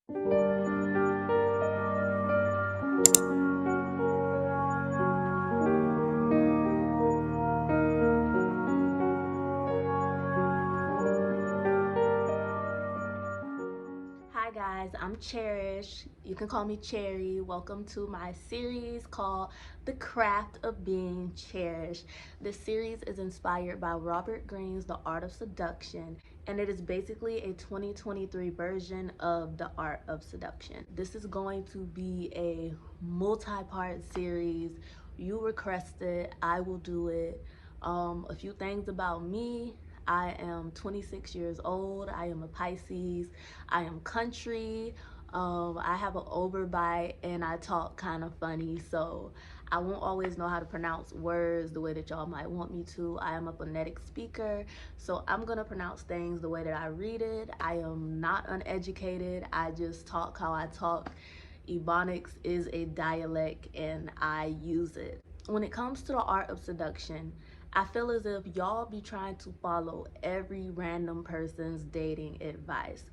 Hi guys, I'm Cherish. You can call me Cherry. Welcome to my series called The Craft of Being Cherished. This series is inspired by Robert Greene's The Art of Seduction, and it is basically a 2023 version of The Art of Seduction. This is going to be a multi-part series. You requested, I will do it. A few things about me. I am 26 years old. I am a Pisces. I am country. I have an overbite and I talk kind of funny, so I won't always know how to pronounce words the way that y'all might want me to. I am a phonetic speaker, so I'm gonna pronounce things the way that I read it. I am not uneducated. I just talk how I talk. Ebonics is a dialect and I use it. When it comes to the art of seduction, I feel as if y'all be trying to follow every random person's dating advice.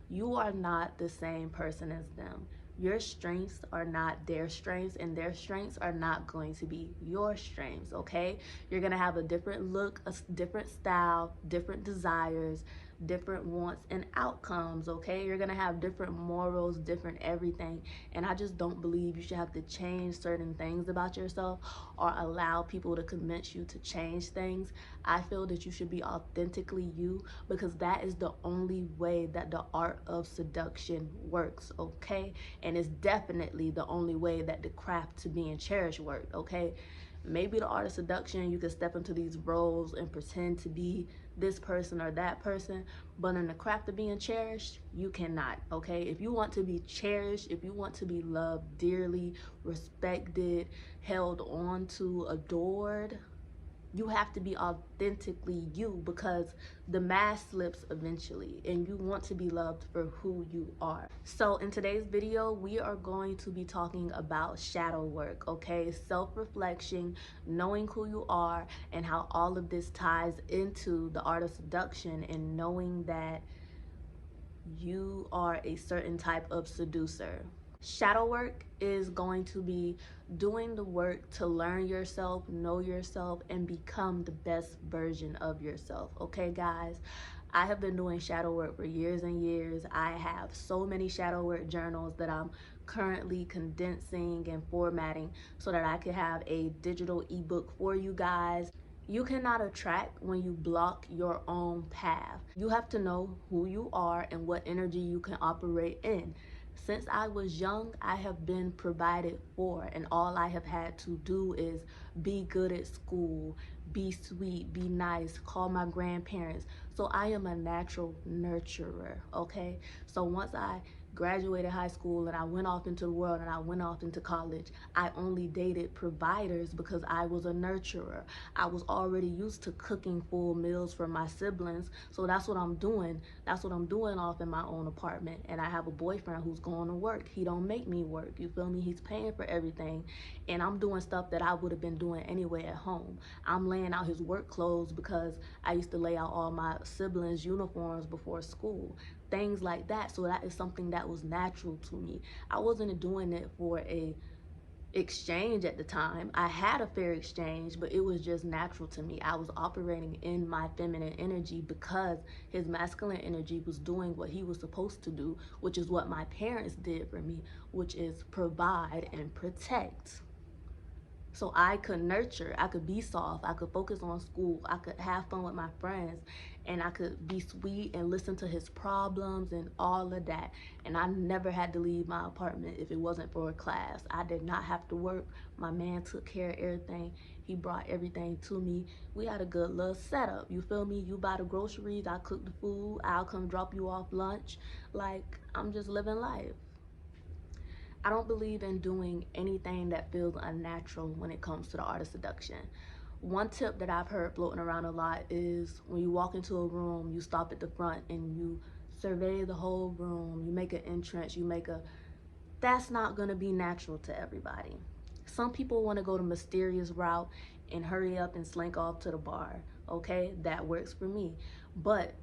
You are not the same person as them. Your strengths are not their strengths, and their strengths are not going to be your strengths, okay? You're gonna have a different look, a different style, different desires, different wants and outcomes, okay? You're gonna have different morals, different everything. And I just don't believe you should have to change certain things about yourself or allow people to convince you to change things. I feel that you should be authentically you, because that is the only way that the art of seduction works, okay? And it's definitely the only way that the craft to being cherished worked, okay? Maybe the art of seduction, you can step into these roles and pretend to be this person or that person, but in the craft of being cherished, you cannot, okay? If you want to be cherished, if you want to be loved dearly, respected, held on to, adored, you have to be authentically you, because the mask slips eventually and you want to be loved for who you are. So in today's video, we are going to be talking about shadow work, okay? Self-reflection, knowing who you are, and how all of this ties into the art of seduction, and knowing that you are a certain type of seducer. Shadow work is going to be doing the work to learn yourself, know yourself, and become the best version of yourself. Okay, guys? I have been doing shadow work for years and years. I have so many shadow work journals that I'm currently condensing and formatting so that I can have a digital ebook for you guys. You cannot attract when you block your own path. You have to know who you are and what energy you can operate in. Since I was young, I have been provided for, and all I have had to do is be good at school, be sweet, be nice, call my grandparents. So I am a natural nurturer, okay? So once I graduated high school and I went off into the world and I went off into college, I only dated providers because I was a nurturer. I was already used to cooking full meals for my siblings, so that's what I'm doing. That's what I'm doing off in my own apartment. And I have a boyfriend who's going to work. He don't make me work, you feel me? He's paying for everything, and I'm doing stuff that I would have been doing anyway at home. I'm laying out his work clothes because I used to lay out all my siblings' uniforms before school, things like that. So that is something that was natural to me. I wasn't doing it for a exchange at the time. I had a fair exchange, but it was just natural to me. I was operating in my feminine energy because his masculine energy was doing what he was supposed to do, which is what my parents did for me, which is provide and protect. So I could nurture, I could be soft, I could focus on school, I could have fun with my friends, and I could be sweet and listen to his problems and all of that. And I never had to leave my apartment if it wasn't for a class. I did not have to work. My man took care of everything. He brought everything to me. We had a good little setup. You feel me? You buy the groceries, I cook the food, I'll come drop you off lunch. Like, I'm just living life. I don't believe in doing anything that feels unnatural when it comes to the art of seduction. One tip that I've heard floating around a lot is when you walk into a room, you stop at the front and you survey the whole room, you make an entrance, that's not gonna be natural to everybody. Some people wanna go the mysterious route and hurry up and slink off to the bar, okay? That works for me. But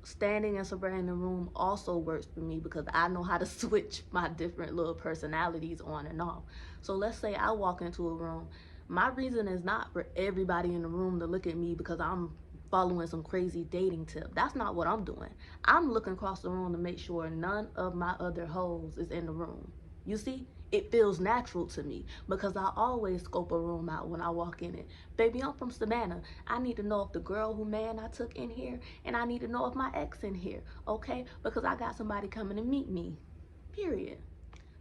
standing and surveying the room also works for me because I know how to switch my different little personalities on and off. So let's say I walk into a room. My reason is not for everybody in the room to look at me because I'm following some crazy dating tip. That's not what I'm doing. I'm looking across the room to make sure none of my other hoes is in the room. You see, it feels natural to me because I always scope a room out when I walk in it. Baby, I'm from Savannah. I need to know if the girl who man I took in here, and I need to know if my ex in here, okay? Because I got somebody coming to meet me. Period.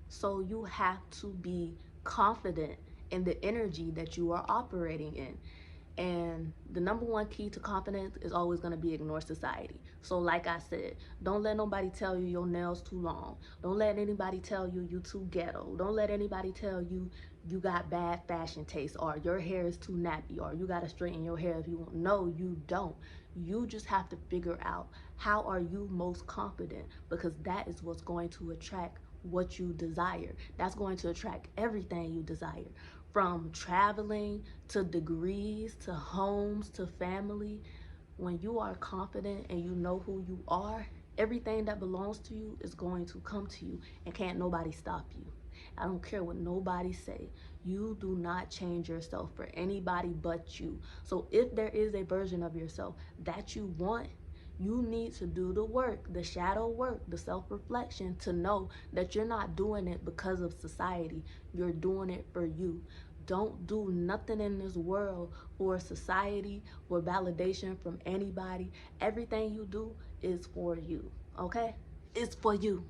So you have to be confident in the energy that you are operating in. And the number one key to confidence is always going to be ignore society. So like I said, don't let nobody tell you your nails too long. Don't let anybody tell you you too ghetto. Don't let anybody tell you you got bad fashion taste or your hair is too nappy or you got to straighten your hair if you want. No, you don't. You just have to figure out how are you most confident, because that is what's going to attract what you desire. That's going to attract everything you desire, from traveling to degrees to homes to family. When you are confident and you know who you are, everything that belongs to you is going to come to you, and can't nobody stop you. I don't care what nobody say. You do not change yourself for anybody but you. So if there is a version of yourself that you want, you need to do the work, the shadow work, the self-reflection, to know that you're not doing it because of society. You're doing it for you. Don't do nothing in this world for society or validation from anybody. Everything you do is for you, okay? It's for you.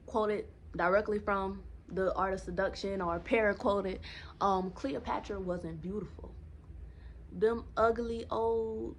Quoted directly from the art of seduction, or para-quoted, Cleopatra wasn't beautiful. Them ugly old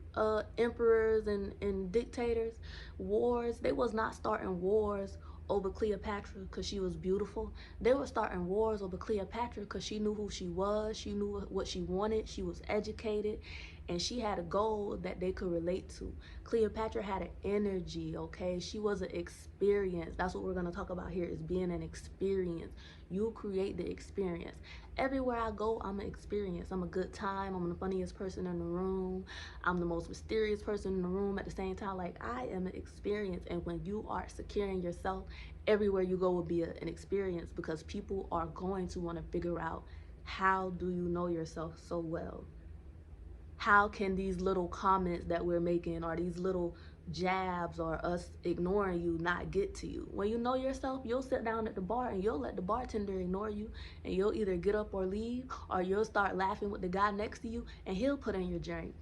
emperors and dictators, wars, they was not starting wars over Cleopatra because she was beautiful. They were starting wars over Cleopatra because she knew who she was, she knew what she wanted, she was educated, and she had a goal that they could relate to. Cleopatra had an energy, okay? She was an experience. That's what we're going to talk about here, is being an experience. You create the experience. Everywhere I go, I'm an experience. I'm a good time. I'm the funniest person in the room. I'm the most mysterious person in the room at the same time. Like, I am an experience. And when you are securing yourself, everywhere you go will be an experience, because people are going to want to figure out, how do you know yourself so well? How can these little comments that we're making, or these little jabs, or us ignoring you, not get to you? When you know yourself, you'll sit down at the bar and you'll let the bartender ignore you, and you'll either get up or leave, or you'll start laughing with the guy next to you and he'll put in your drink.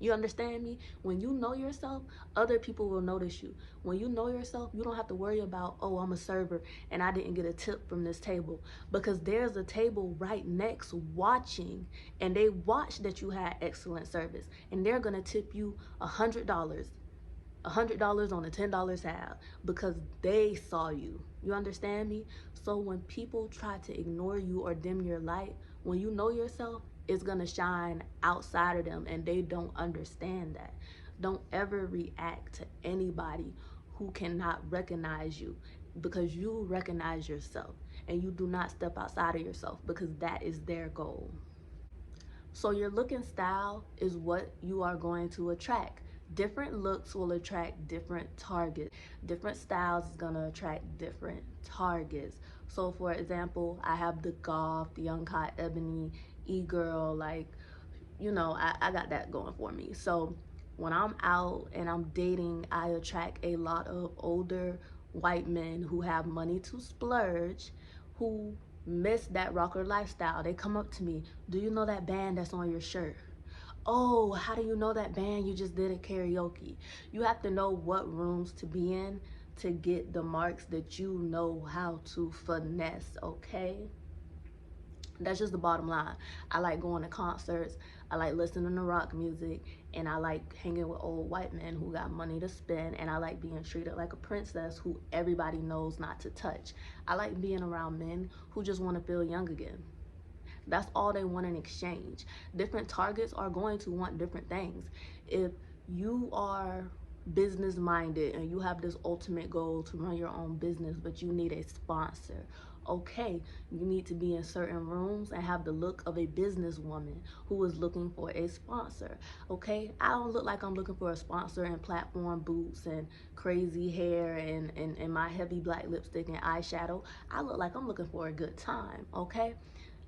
You understand me? When you know yourself, other people will notice you. When you know yourself, you don't have to worry about, oh, I'm a server and I didn't get a tip from this table, because there's a table right next watching, and they watch that you had excellent service, and they're gonna tip you $100. $100 on a $10 tab, because they saw you. You understand me? So when people try to ignore you or dim your light, when you know yourself, it's gonna shine outside of them, and they don't understand that. Don't ever react to anybody who cannot recognize you, because you recognize yourself, and you do not step outside of yourself, because that is their goal. So your look and style is what you are going to attract. Different looks will attract different targets. Different styles is gonna attract different targets. So for example, I have the goth, the uncut ebony, e-girl, like, I got that going for me. So when I'm out and I'm dating, I attract a lot of older white men who have money to splurge, who miss that rocker lifestyle. They come up to me, do you know that band that's on your shirt? Oh, how do you know that band? You just did it karaoke. You have to know what rooms to be in to get the marks that you know how to finesse, okay? That's just the bottom line. I like going to concerts, I like listening to rock music, and I like hanging with old white men who got money to spend, and I like being treated like a princess who everybody knows not to touch. I like being around men who just want to feel young again. That's all they want in exchange. Different targets are going to want different things. If you are business minded and you have this ultimate goal to run your own business, but you need a sponsor. Okay, you need to be in certain rooms and have the look of a businesswoman who is looking for a sponsor. Okay, I don't look like I'm looking for a sponsor in platform boots and crazy hair and my heavy black lipstick and eyeshadow. I look like I'm looking for a good time. Okay,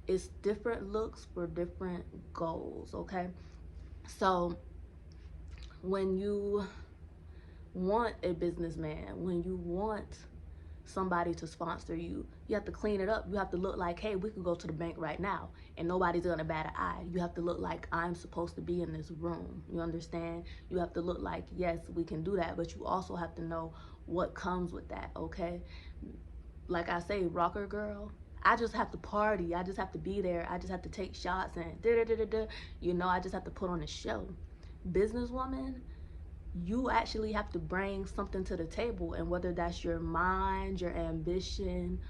it's different looks for different goals. Okay, so when you want a businessman, when you want somebody to sponsor you, you have to clean it up. You have to look like, hey, we could go to the bank right now and nobody's gonna bat an eye. You have to look like I'm supposed to be in this room. You understand? You have to look like, yes, we can do that, but you also have to know what comes with that, okay? Like I say, rocker girl, I just have to party. I just have to be there. I just have to take shots and da da da da da. You know, I just have to put on a show. Businesswoman, you actually have to bring something to the table, and whether that's your mind, your ambition,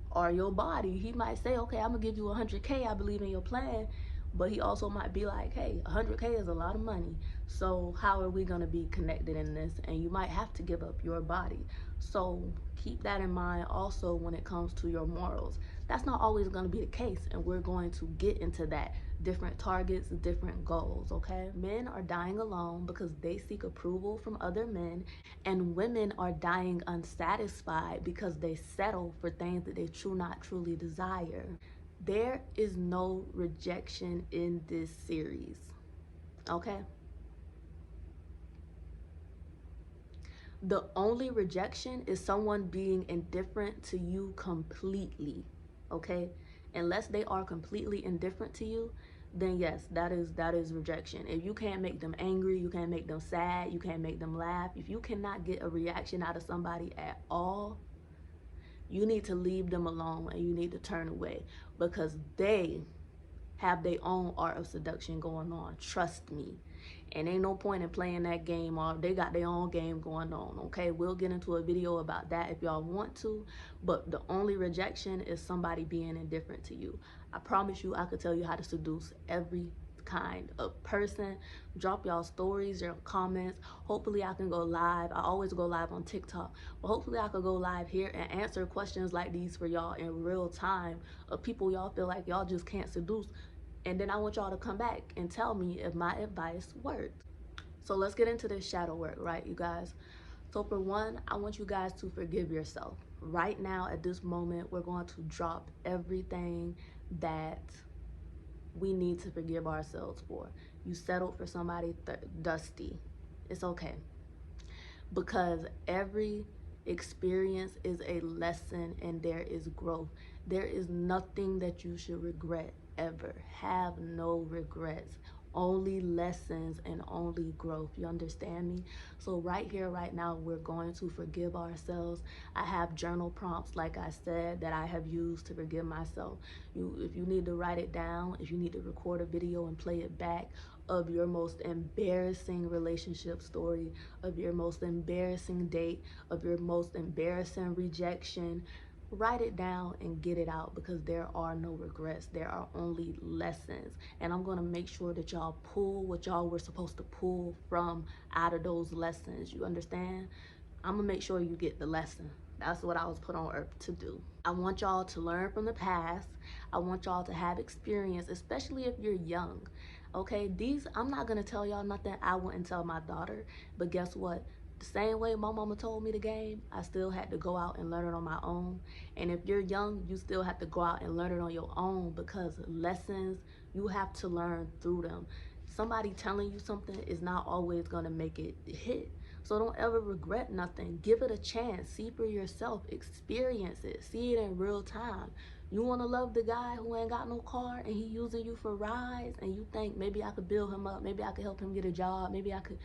or your body. He might say, okay, I'm gonna give you 100K, I believe in your plan, but he also might be like, hey, 100K is a lot of money, so how are we gonna be connected in this? And you might have to give up your body. So keep that in mind also when it comes to your morals. That's not always going to be the case, and we're going to get into that. Different targets, different goals, okay? Men are dying alone because they seek approval from other men, and women are dying unsatisfied because they settle for things that they not truly desire. There is no rejection in this series, okay? The only rejection is someone being indifferent to you completely, okay? Unless they are completely indifferent to you, then yes, that is rejection. If you can't make them angry, you can't make them sad, you can't make them laugh, if you cannot get a reaction out of somebody at all, you need to leave them alone and you need to turn away, because they have their own art of seduction going on. Trust me. And ain't no point in playing that game off. They got their own game going on, okay? We'll get into a video about that if y'all want to, but the only rejection is somebody being indifferent to you. I promise you, I could tell you how to seduce every kind of person. Drop y'all stories, your comments. Hopefully I can go live. I always go live on TikTok, but hopefully I could go live here and answer questions like these for y'all in real time of people y'all feel like y'all just can't seduce. And then I want y'all to come back and tell me if my advice worked. So let's get into this shadow work, right, you guys? So for one, I want you guys to forgive yourself. Right now, at this moment, we're going to drop everything that we need to forgive ourselves for. You settled for somebody dusty. It's okay. Because every experience is a lesson and there is growth. There is nothing that you should regret ever. Have no regrets. Only lessons and only growth. You understand me? So right here, right now, we're going to forgive ourselves. I have journal prompts, like I said, that I have used to forgive myself. If you need to write it down, if you need to record a video and play it back of your most embarrassing relationship story, of your most embarrassing date, of your most embarrassing rejection, write it down and get it out, because there are no regrets. There are only lessons. And I'm going to make sure that y'all pull what y'all were supposed to pull from out of those lessons. You understand? I'm going to make sure you get the lesson. That's what I was put on earth to do. I want y'all to learn from the past. I want y'all to have experience, especially if you're young. Okay, I'm not going to tell y'all nothing I wouldn't tell my daughter. But guess what? The same way my mama told me the game, I still had to go out and learn it on my own. And if you're young, you still have to go out and learn it on your own, because lessons, you have to learn through them. Somebody telling you something is not always going to make it hit. So don't ever regret nothing. Give it a chance. See for yourself. Experience it. See it in real time. You want to love the guy who ain't got no car and he using you for rides, and you think maybe I could build him up, maybe I could help him get a job, maybe I could.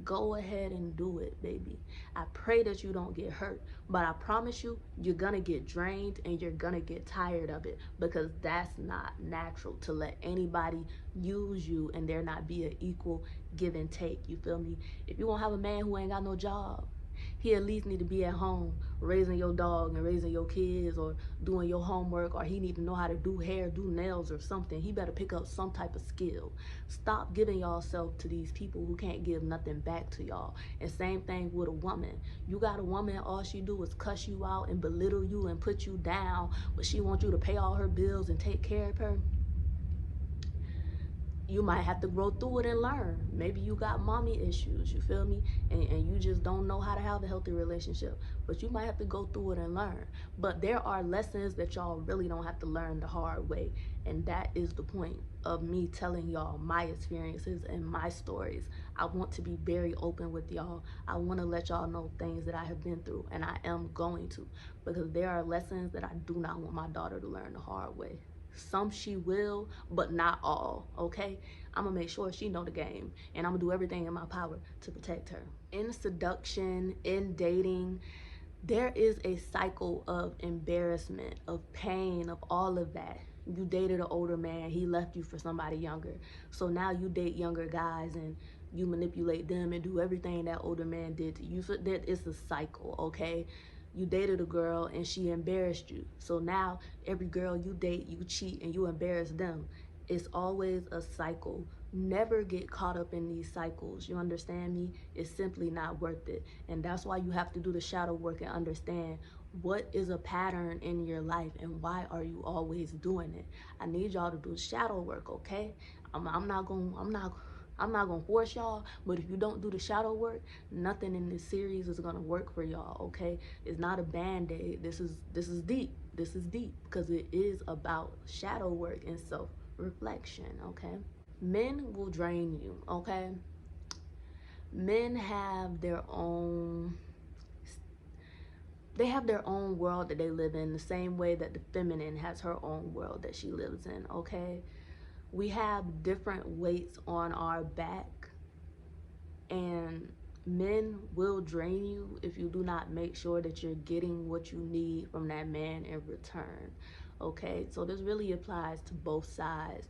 Go ahead and do it, baby. I pray that you don't get hurt, but I promise you, you're gonna get drained and you're gonna get tired of it, because that's not natural to let anybody use you and there not be an equal give and take. You feel me? If you won't have a man who ain't got no job, He at least need to be at home raising your dog and raising your kids or doing your homework, or he need to know how to do hair, do nails or something. He better pick up some type of skill. Stop giving y'all self to these people who can't give nothing back to y'all. And same thing with a woman. You got a woman, all she do is cuss you out and belittle you and put you down, but she wants you to pay all her bills and take care of her. You might have to grow through it and learn. Maybe you got mommy issues, you feel me? And you just don't know how to have a healthy relationship. But you might have to go through it and learn. But there are lessons that y'all really don't have to learn the hard way. And that is the point of me telling y'all my experiences and my stories. I want to be very open with y'all. I want to let y'all know things that I have been through, and I am going to. Because there are lessons that I do not want my daughter to learn the hard way. Some she will, but not all, okay? I'm gonna make sure she know the game, and I'm gonna do everything in my power to protect her. In seduction, in dating, there is a cycle of embarrassment, of pain, of all of that. You dated an older man, he left you for somebody younger. So now you date younger guys and you manipulate them and do everything that older man did to you. So that it's a cycle, okay? You dated a girl and she embarrassed you. So now every girl you date, you cheat and you embarrass them. It's always a cycle. Never get caught up in these cycles. You understand me? It's simply not worth it. And that's why you have to do the shadow work and understand what is a pattern in your life and why are you always doing it. I need y'all to do shadow work, okay? I'm not gonna force y'all, but if you don't do the shadow work, nothing in this series is gonna work for y'all, okay? It's not a band-aid. This is deep. This is deep because it is about shadow work and self-reflection, okay? Men will drain you, okay? Men have their own world that they live in, the same way that the feminine has her own world that she lives in, okay? We have different weights on our back, and men will drain you if you do not make sure that you're getting what you need from that man in return, okay? So this really applies to both sides.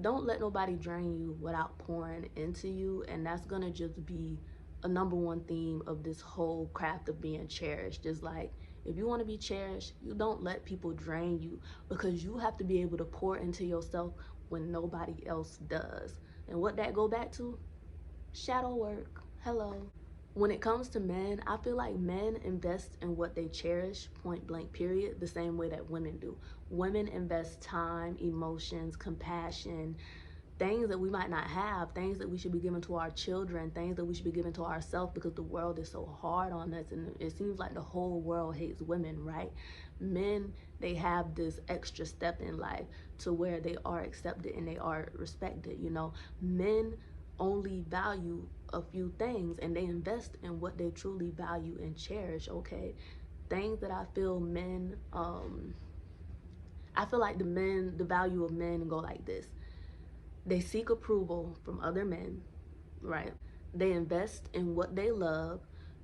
Don't let nobody drain you without pouring into you, and that's gonna just be a number one theme of this whole craft of being cherished. Is like, if you want to be cherished, you don't let people drain you, because you have to be able to pour into yourself when nobody else does. And what that go back to? Shadow work. Hello. When it comes to men, I feel like men invest in what they cherish, point blank period, the same way that women do. Women invest time, emotions, compassion, things that we might not have, things that we should be giving to our children, things that we should be giving to ourselves, because the world is so hard on us and it seems like the whole world hates women, right? Men, they have this extra step in life to where they are accepted and they are respected, you know. Men only value a few things and they invest in what they truly value and cherish, okay? Things that I feel men, I feel like the value of men go like this. They seek approval from other men, right? They invest in what they love,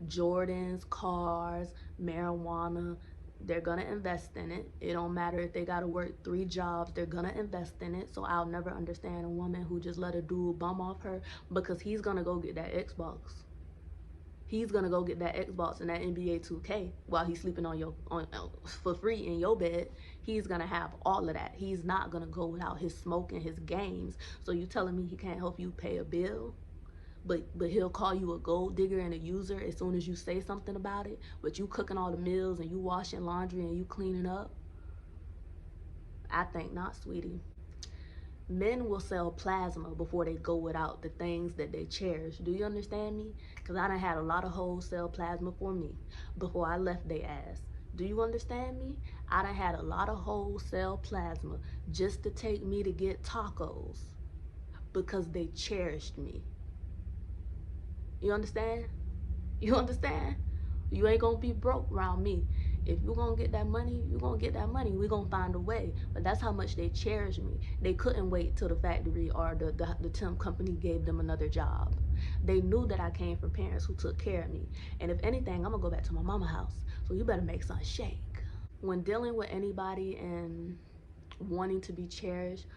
Jordans, cars, marijuana. They're gonna invest in it. It don't matter if they gotta work 3 jobs, they're gonna invest in it. So I'll never understand a woman who just let a dude bum off her, because he's gonna go get that Xbox. He's gonna go get that Xbox and that NBA 2K while he's sleeping on for free in your bed. He's gonna have all of that. He's not gonna go without his smoke and his games. So you telling me he can't help you pay a bill? But he'll call you a gold digger and a user as soon as you say something about it. But you cooking all the meals and you washing laundry and you cleaning up? I think not, sweetie. Men will sell plasma before they go without the things that they cherish. Do you understand me? Because I done had a lot of hoes sell plasma for me before I left their ass. Do you understand me? I done had a lot of hoes sell plasma just to take me to get tacos because they cherished me. You understand? You understand? You ain't gonna be broke around me. If you're gonna get that money, you're gonna get that money. We're gonna find a way. But that's how much they cherish me. They couldn't wait till the factory or the temp company gave them another job. They knew that I came from parents who took care of me. And if anything, I'm gonna go back to my mama house. So you better make something shake. When dealing with anybody and wanting to be cherished,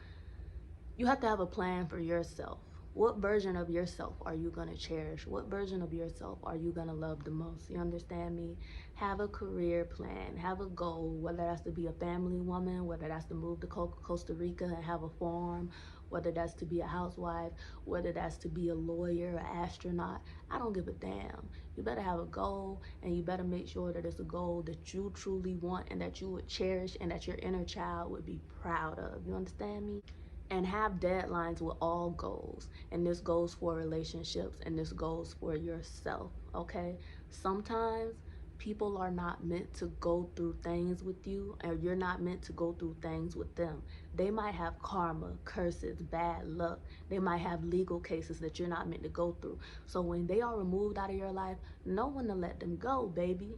you have to have a plan for yourself. What version of yourself are you going to cherish? What version of yourself are you going to love the most? You understand me? Have a career plan, have a goal, whether that's to be a family woman, whether that's to move to Costa Rica and have a farm, whether that's to be a housewife, whether that's to be a lawyer, an astronaut. I don't give a damn. You better have a goal, and you better make sure that it's a goal that you truly want and that you would cherish and that your inner child would be proud of. You understand me? And have deadlines with all goals. And this goes for relationships and this goes for yourself, okay? Sometimes people are not meant to go through things with you, or you're not meant to go through things with them. They might have karma, curses, bad luck. They might have legal cases that you're not meant to go through. So when they are removed out of your life, know when to let them go, baby.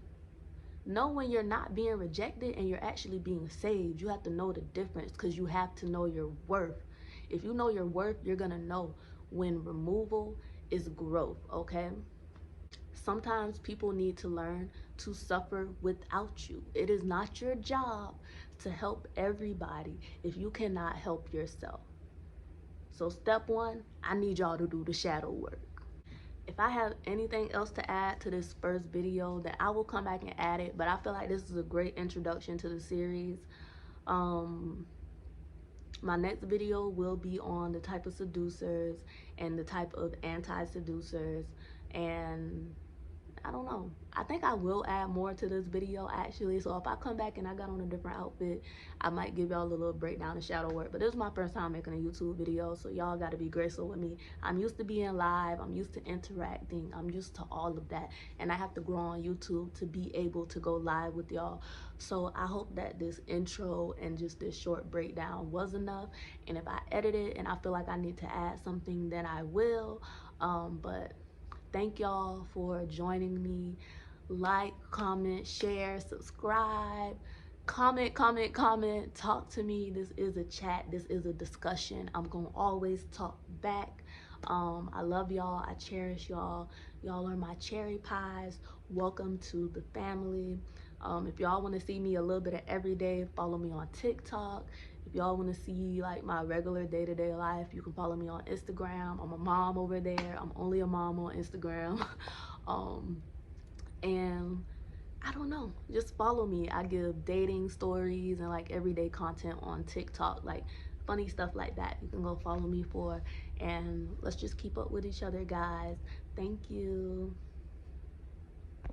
Know when you're not being rejected and you're actually being saved. You have to know the difference, because you have to know your worth. If you know your worth, you're going to know when removal is growth, okay? Sometimes people need to learn to suffer without you. It is not your job to help everybody if you cannot help yourself. So step one, I need y'all to do the shadow work. If I have anything else to add to this first video, then I will come back and add it. But I feel like this is a great introduction to the series. My next video will be on the type of seducers and the type of anti-seducers, and I don't know. I think I will add more to this video actually. So if I come back and I got on a different outfit, I might give y'all a little breakdown of shadow work. But this is my first time making a YouTube video, so y'all got to be graceful with me. I'm used to being live. I'm used to interacting. I'm used to all of that. And I have to grow on YouTube to be able to go live with y'all. So I hope that this intro and just this short breakdown was enough. And if I edit it and I feel like I need to add something, then I will. But thank y'all for joining me. Like, comment, share, subscribe. Comment, comment, comment. Talk to me. This is a chat. This is a discussion. I'm going to always talk back. I love y'all. I cherish y'all. Y'all are my cherry pies. Welcome to the family. If y'all want to see me a little bit of every day, follow me on TikTok. If y'all want to see like my regular day-to-day life, you can follow me on Instagram. I'm a mom over there. I'm only a mom on Instagram. And I don't know, just follow me. I give dating stories and like everyday content on TikTok, like funny stuff like that. You can go follow me for, and let's just keep up with each other, guys. Thank you.